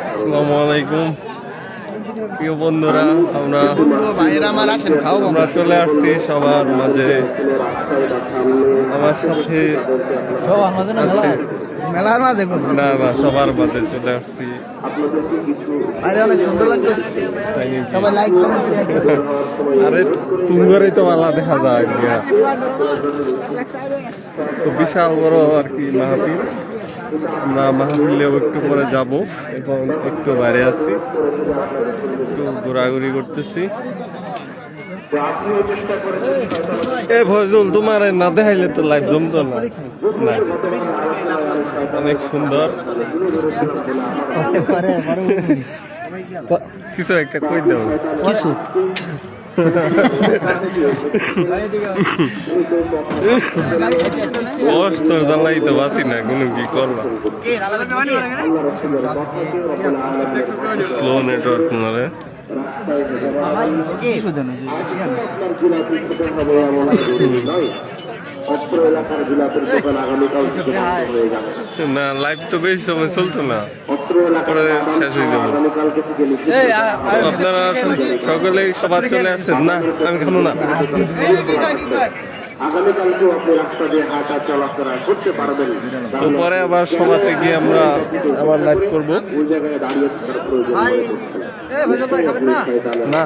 আসসালামু আলাইকুম প্রিয় বন্ধুরা, আমরা চলে আসছি সবার মাঝে। আমার সাথে মেলার মাঝে না না সবার মাঝে চলে আসছি। অনেক সুন্দর লাগতেছে, সবাই লাইক আরে তুঙ্গরই তো ভালো দেখা যায়। তো বিশাল বড় আর কি মাহফিল। আমরা মাহফিলেও একটু পরে যাব, এবং একটু বাইরে আছি, একটু ঘোরাঘুরি করতেছি। এ ফজল, তোমার না দেখাইলে তো লাইভ জমতো না। অনেক সুন্দর কিছু একটা কই দাও। কিছু কষ্ট জ্বালাই তো বাঁচি না, কোনো কি করবা। স্লো নেটওয়ার্ক মারে। না লাইভ তো বেশি সময় চলতো না, পরে শেষ হয়ে যাবে। আপনারা সকলেই সবার চলে আসছেন না? আমি খাবো না। তো পরে আবার সভাতে গিয়ে আমরা আবার লাইভ করবো। না